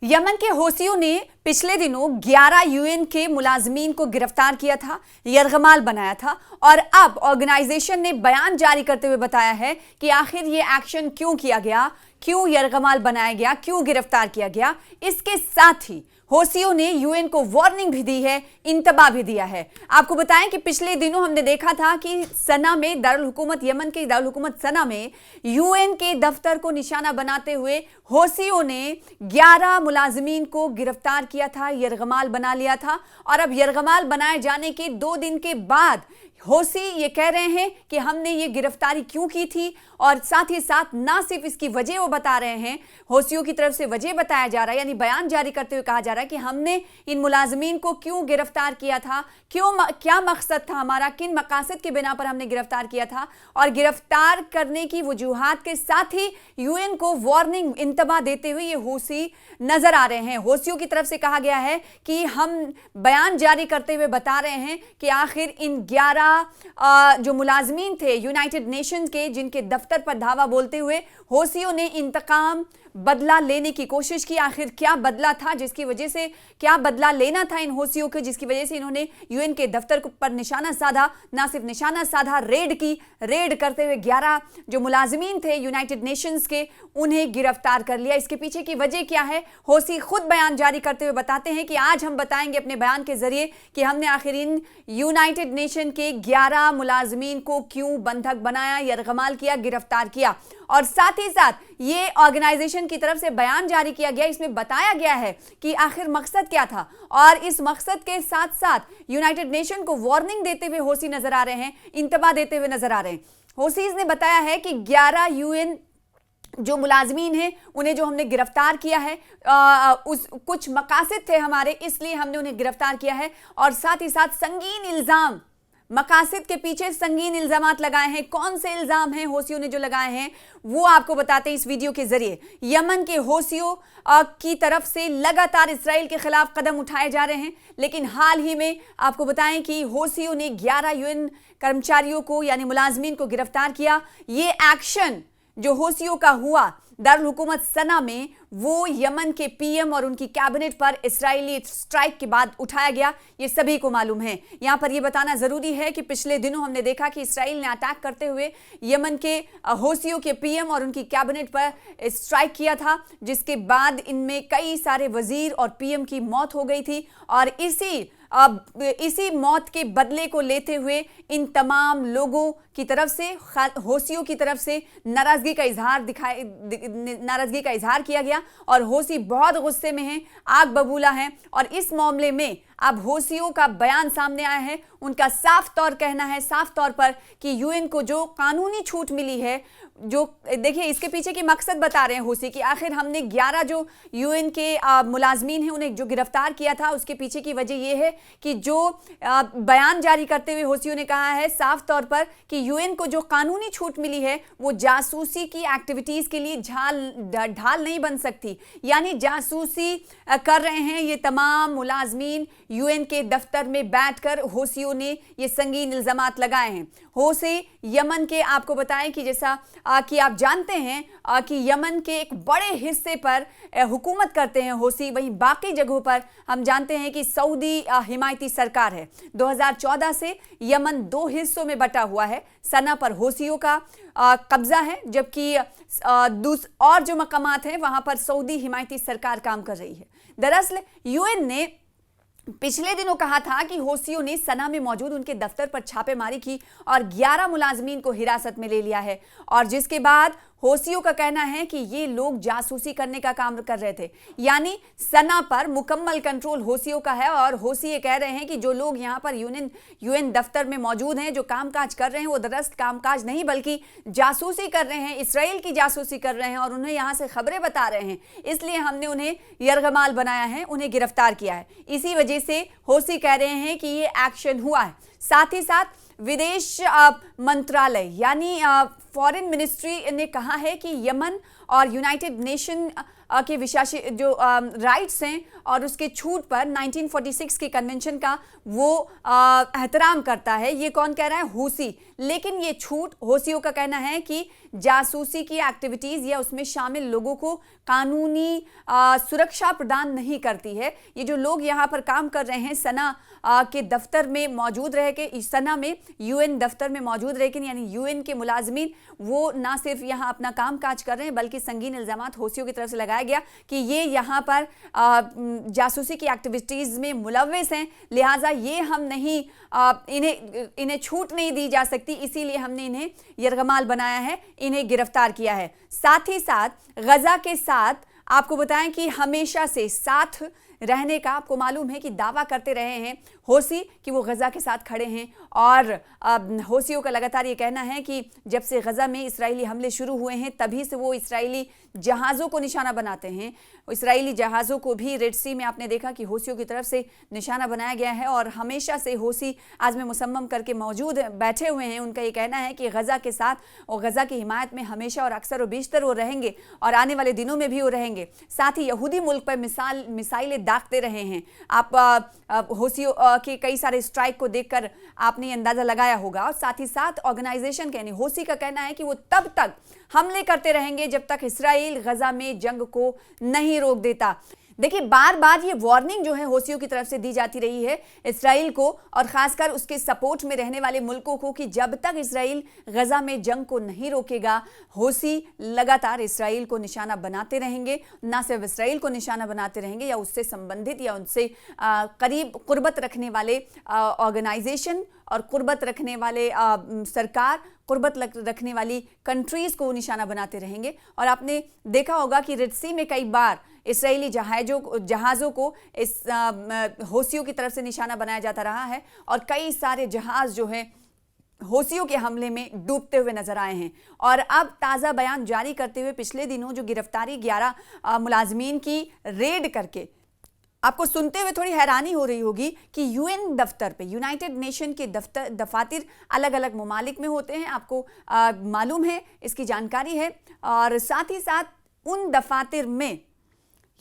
Yemen के हौसियों ने पिछले दिनों 11 यूएन के मुलाजमीन को गिरफ्तार किया था, यरगमाल बनाया था और अब ऑर्गेनाइजेशन ने बयान जारी करते हुए बताया है कि आखिर ये एक्शन क्यों किया गया, क्यों यरगमाल बनाया गया, क्यों गिरफ्तार किया गया। इसके साथ ही हौसियों ने यूएन को वार्निंग भी दी है, इंतबाह भी दिया है। आपको बताएं कि पिछले दिनों हमने देखा था कि सना में दारुल हुकूमत, यमन के दारुल हुकूमत सना में यूएन के दफ्तर को निशाना बनाते हुए हौसियों ने 11 मुलाजमीन को गिरफ्तार किया था, यरगमाल बना लिया था। और अब यरगमाल बनाए जाने के 2 दिन के बाद हौसी ये कह रहे हैं कि हमने ये गिरफ्तारी क्यों की थी और साथ ही साथ ना सिर्फ इसकी वजह वो बता रहे हैं, हौसियों की तरफ से वजह बताया जा रहा है, यानी बयान जारी करते हुए कहा जा रहा है कि हमने इन मुलाजमीन को क्यों गिरफ्तार किया था, क्या मकसद था हमारा, किन मकासद के बिना पर हमने गिरफ्तार किया था। और गिरफ्तार करने की वजूहात के साथ ही यूएन को वार्निंग, इंतबाह देते हुए ये हौसी नजर आ रहे हैं। हौसियों की तरफ से कहा गया है कि हम बयान जारी करते हुए बता रहे हैं कि आखिर इन 11 जो मुलाजमीन थे यूनाइटेड नेशंस के, जिनके दफ्तर पर धावा बोलते हुए हौसियों ने इंतकाम, बदला लेने की कोशिश की। आखिर क्या बदला था जिसकी वजह से, क्या बदला लेना था इन हौसियों को जिसकी वजह से इन्होंने यूएन के दफ्तर पर निशाना साधा, ना सिर्फ निशाना साधा, रेड की। रेड करते हुए 11 जो मुलाजमीन थे यूनाइटेड नेशंस के, उन्हें गिरफ्तार कर लिया। इसके पीछे की वजह क्या है, हौसी खुद बयान जारी करते हुए बताते हैं कि आज हम बताएंगे अपने बयान के जरिए कि हमने आखिर इन यूनाइटेड नेशन के 11 मुलाजमीन को क्यों बंधक बनाया, यरगमाल किया, गिरफ्तार किया। और साथ ही साथ ये ऑर्गेनाइजेशन की तरफ से बयान जारी किया गया, इसमें बताया गया है कि आखिर मकसद क्या था। और इस मकसद के साथ साथ यूनाइटेड नेशन को वार्निंग देते हुए हौसी नजर आ रहे हैं, इंतबाह देते हुए नजर आ रहे हैं। हौसीज ने बताया है कि 11 यूएन जो मुलाजमीन हैं उन्हें जो हमने गिरफ्तार किया है, कुछ मकासद थे हमारे, इसलिए हमने उन्हें गिरफ्तार किया है। और साथ ही साथ संगीन इल्जाम, मकासद के पीछे संगीन इल्जामात लगाए हैं। कौन से इल्जाम हैं हौसियों ने जो लगाए हैं वो आपको बताते हैं इस वीडियो के जरिए। यमन के हौसियों की तरफ से लगातार इजराइल के खिलाफ कदम उठाए जा रहे हैं, लेकिन हाल ही में आपको बताएं कि हौसियों ने 11 यूएन कर्मचारियों को यानी मुलाजमीन को गिरफ्तार किया। ये एक्शन जो हौसियों का हुआ दारुल हुकूमत सना में, वो यमन के पीएम और उनकी कैबिनेट पर इस्राएली स्ट्राइक के बाद उठाया गया, ये सभी को मालूम है। यहां पर यह बताना जरूरी है कि पिछले दिनों हमने देखा कि इस्राएल ने अटैक करते हुए यमन के हौसियों के पीएम और उनकी कैबिनेट पर स्ट्राइक किया था, जिसके बाद इनमें कई सारे वजीर और पीएम की मौत हो गई थी। और इसी मौत के बदले को लेते हुए इन तमाम लोगों की तरफ से, हौसियों की तरफ से नाराजगी का इजहार किया गया और हौसी बहुत गुस्से में हैं, आग बबूला हैं। और इस मामले में अब हौसियों का बयान सामने आया है। उनका साफ तौर पर कि यूएन को जो कानूनी छूट मिली है, जो देखिए इसके पीछे की मकसद बता रहे हैं हौसी कि आखिर हमने 11 जो यूएन के मुलाजमीन हैं उन्हें जो गिरफ्तार किया था, उसके पीछे की वजह यह है कि जो बयान जारी करते हुए हौसियों ने कहा है साफ तौर पर कि यूएन को जो कानूनी छूट मिली है वो जासूसी की एक्टिविटीज के लिए ढाल नहीं बन सकती। यानी जासूसी कर रहे हैं ये तमाम मुलाजमीन यूएन के दफ्तर में बैठकर, हौसियों ने ये संगीन इल्जामात लगाए हैं। हौसी यमन के, आपको बताएं कि जैसा कि आप जानते हैं कि यमन के एक बड़े हिस्से पर हुकूमत करते हैं हौसी, वहीं बाकी जगहों पर हम जानते हैं कि सऊदी हिमायती सरकार है। 2014 से यमन 2 हिस्सों में बटा हुआ है। सना पर हौसियों का कब्जा है, जबकि और जो मकामात हैं वहां पर सऊदी हिमायती सरकार काम कर रही है। दरअसल यूएन ने पिछले दिनों कहा था कि हौसियों ने सना में मौजूद उनके दफ्तर पर छापेमारी की और 11 मुलाजमीन को हिरासत में ले लिया है। और जिसके बाद हौसियों का कहना है कि ये लोग जासूसी करने का काम कर रहे थे, यानी सना पर मुकम्मल कंट्रोल हौसियों का है। और हौसी ये कह रहे हैं कि जो लोग यहाँ पर यूएन दफ्तर में मौजूद हैं, जो कामकाज कर रहे हैं, वो दरअसल कामकाज नहीं बल्कि जासूसी कर रहे हैं, इसराइल की जासूसी कर रहे हैं और उन्हें यहाँ से खबरें बता रहे हैं। इसलिए हमने उन्हें यरगमाल बनाया है, उन्हें गिरफ्तार किया है। इसी वजह से हौसी कह रहे हैं कि ये एक्शन हुआ है। साथ ही साथ विदेश मंत्रालय यानी फॉरेन मिनिस्ट्री ने कहा है कि यमन और यूनाइटेड नेशन के विशासी जो राइट्स हैं और उसके छूट पर 1946 के कन्वेंशन का वो एहतराम करता है। ये कौन कह रहा है? हूसी। लेकिन ये छूट हूसियों का कहना है कि जासूसी की एक्टिविटीज या उसमें शामिल लोगों को कानूनी सुरक्षा प्रदान नहीं करती है। ये जो लोग यहाँ पर काम कर रहे हैं सना के दफ्तर में मौजूद रह के, सना में यूएन दफ्तर में मौजूद रह के, यानी यूएन के मुलाजमीन, वो ना सिर्फ यहाँ अपना काम काज कर रहे हैं बल्कि संगीन इल्जामात हूसियों की तरफ से लगाया गया कि ये यहाँ पर जासूसी की एक्टिविटीज में मुलव्विस हैं, लिहाजा ये हम नहीं इन्हें छूट नहीं दी जा सकती, इसीलिए हमने इन्हें यरगमाल बनाया है, इन्हें गिरफ्तार किया है। साथ ही साथ गजा के साथ आपको बताएं कि हमेशा से साथ रहने का आपको मालूम है कि दावा करते रहे हैं हूसी कि वो गजा के साथ खड़े हैं। और हूसियों का लगातार ये कहना है कि जब से गजा में इस्राएली हमले शुरू हुए हैं तभी से वो इस्राएली जहाज़ों को निशाना बनाते हैं। इस्राएली जहाज़ों को भी रेड सी में आपने देखा कि हूसियों की तरफ से निशाना बनाया गया है और हमेशा से हूसी आज़म मुसम्मम करके मौजूद बैठे हुए हैं। उनका ये कहना है कि गजा के साथ और गजा की हिमायत में हमेशा और अक्सर और बेशतर वो रहेंगे और आने वाले दिनों में भी वो रहेंगे। साथ ही यहूदी मुल्क पर मिसाइलें दागते रहे हैं। आप हूसियों के कई सारे स्ट्राइक को देखकर आपने ये अंदाजा लगाया होगा। और साथ ही साथ ऑर्गेनाइजेशन कहने हूसी का कहना है कि वो तब तक हमले करते रहेंगे जब तक इस्राएल गजा में जंग को नहीं रोक देता। देखिए, बार बार ये वार्निंग जो है हूसियों की तरफ से दी जाती रही है इस्राएल को और खासकर उसके सपोर्ट में रहने वाले मुल्कों को कि जब तक इस्राएल गजा में जंग को नहीं रोकेगा हूसी लगातार इस्राएल को निशाना बनाते रहेंगे। ना सिर्फ इस्राएल को निशाना बनाते रहेंगे या उससे संबंधित या उनसे करीब कुर्बत रखने वाले ऑर्गेनाइजेशन और कुर्बत रखने वाले सरकार, कुर्बत रखने वाली कंट्रीज को निशाना बनाते रहेंगे। और आपने देखा होगा कि रेड सी में कई बार इस्राएली जहाज़ों को इस हूसियों की तरफ से निशाना बनाया जाता रहा है और कई सारे जहाज़ जो है हूसियों के हमले में डूबते हुए नजर आए हैं। और अब ताज़ा बयान जारी करते हुए पिछले दिनों जो गिरफ्तारी 11 मुलाजमीन की रेड करके, आपको सुनते हुए थोड़ी हैरानी हो रही होगी कि यूएन दफ्तर पे, यूनाइटेड नेशन के दफातर अलग अलग ममालिक में होते हैं, आपको मालूम है, इसकी जानकारी है। और साथ ही साथ उन दफातर में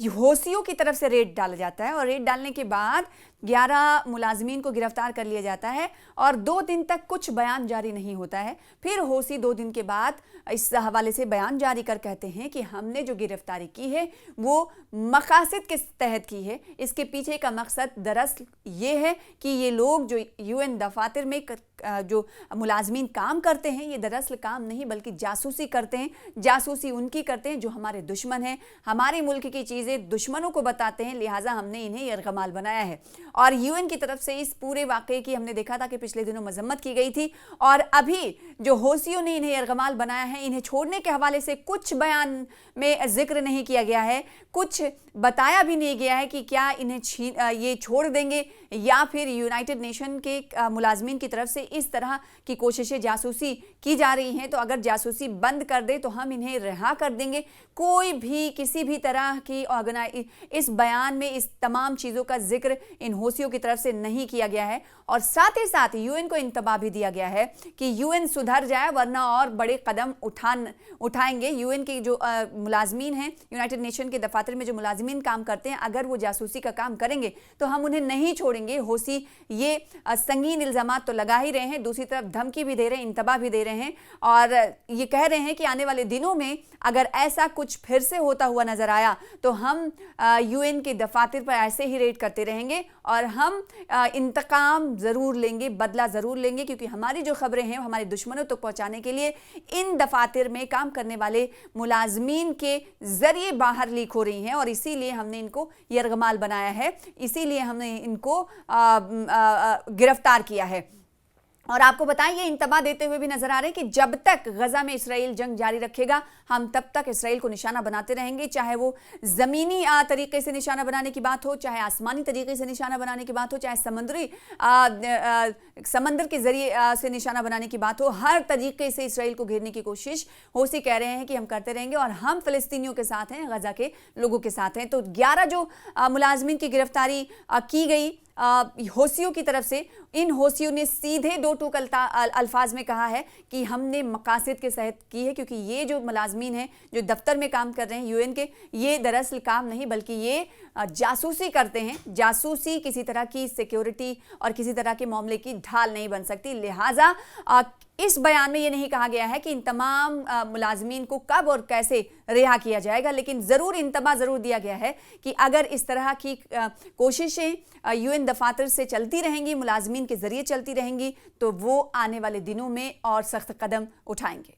हूसियों की तरफ से रेड डाला जाता है और रेड डालने के बाद 11 मुलाजमीन को गिरफ्तार कर लिया जाता है और 2 दिन तक कुछ बयान जारी नहीं होता है। फिर हूसी 2 दिन के बाद इस हवाले से बयान जारी कर कहते हैं कि हमने जो गिरफ्तारी की है वो मकासद के तहत की है। इसके पीछे का मकसद दरअसल ये है कि ये लोग जो यूएन दफातर में जो मुलाजमीन काम करते हैं, ये दरअसल काम नहीं बल्कि जासूसी करते हैं। जासूसी उनकी करते हैं जो हमारे दुश्मन हैं, हमारे मुल्क की चीज़ें दुश्मनों को बताते हैं, लिहाजा हमने इन्हें यरगमाल बनाया है। और यूएन की तरफ से इस पूरे वाकये की हमने देखा था कि पिछले दिनों मजम्मत की गई थी और अभी जो हूसियों ने इन्हें यरगमाल बनाया है, इन्हें छोड़ने के हवाले से कुछ बयान में जिक्र नहीं किया गया है, कुछ बताया भी नहीं गया है कि क्या इन्हें ये छोड़ देंगे या फिर यूनाइटेड नेशन के मुलाजमीन की तरफ से इस तरह की कोशिशें जासूसी की जा रही हैं तो अगर जासूसी बंद कर दे तो हम इन्हें रिहा कर देंगे। कोई भी किसी भी तरह की इस बयान में इस तमाम चीज़ों का जिक्र इन हूसियों की तरफ से नहीं किया गया है। और साथ ही साथ यूएन को इंतबाह भी दिया गया है कि यूएन सुधर जाए वरना और बड़े कदम उठाएंगे। यूएन के जो मुलाजमीन हैं, यूनाइटेड नेशन के दफातर में जो मुलाजमीन काम करते हैं, अगर वो जासूसी का काम करेंगे तो हम उन्हें नहीं छोड़ेंगे। हूसी ये संगीन इल्जामात तो लगा ही रहे हैं, दूसरी तरफ धमकी भी दे रहे हैं, इंतबाह भी दे रहे हैं और ये कह रहे हैं कि आने वाले दिनों में अगर ऐसा कुछ फिर से होता हुआ नजर आया तो हम यूएन के दफातर पर ऐसे ही रेड करते रहेंगे और हम इंतकाम ज़रूर लेंगे, बदला ज़रूर लेंगे, क्योंकि हमारी जो खबरें हैं हमारे दुश्मनों तक पहुंचाने के लिए इन दफातर में काम करने वाले मुलाजमीन के ज़रिए बाहर लीक हो रही हैं और इसीलिए हमने इनको यरगमाल बनाया है, इसीलिए हमने इनको गिरफ्तार किया है। और आपको बताएं ये इंतबाह देते हुए भी नजर आ रहे हैं कि जब तक गजा में इसराइल जंग जारी रखेगा हम तब तक इसराइल को निशाना बनाते रहेंगे, चाहे वो ज़मीनी तरीके से निशाना बनाने की बात हो, चाहे आसमानी तरीके से निशाना बनाने की बात हो, चाहे समंदर के जरिए से निशाना बनाने की बात हो। हर तरीके से इसराइल को घेरने की कोशिश हूसी कह रहे हैं कि हम करते रहेंगे और हम फ़लस्तीनियों के साथ हैं, गजा के लोगों के साथ हैं। तो 11 जो मुलाजमीन की गिरफ्तारी की गई होसियों की तरफ से, इन होसियों ने सीधे दो टूक अल्फाज में कहा है कि हमने मकासद के तहत की है, क्योंकि ये जो मुलाजमीन हैं जो दफ्तर में काम कर रहे हैं यूएन के, ये दरअसल काम नहीं बल्कि ये जासूसी करते हैं। जासूसी किसी तरह की सिक्योरिटी और किसी तरह के मामले की ढाल नहीं बन सकती। लिहाजा इस बयान में ये नहीं कहा गया है कि इन तमाम मुलाजमीन को कब और कैसे रिहा किया जाएगा, लेकिन ज़रूर इंतबा ज़रूर दिया गया है कि अगर इस तरह की कोशिशें यूएन दफातर से चलती रहेंगी, मुलाजमीन के ज़रिए चलती रहेंगी, तो वो आने वाले दिनों में और सख्त कदम उठाएंगे।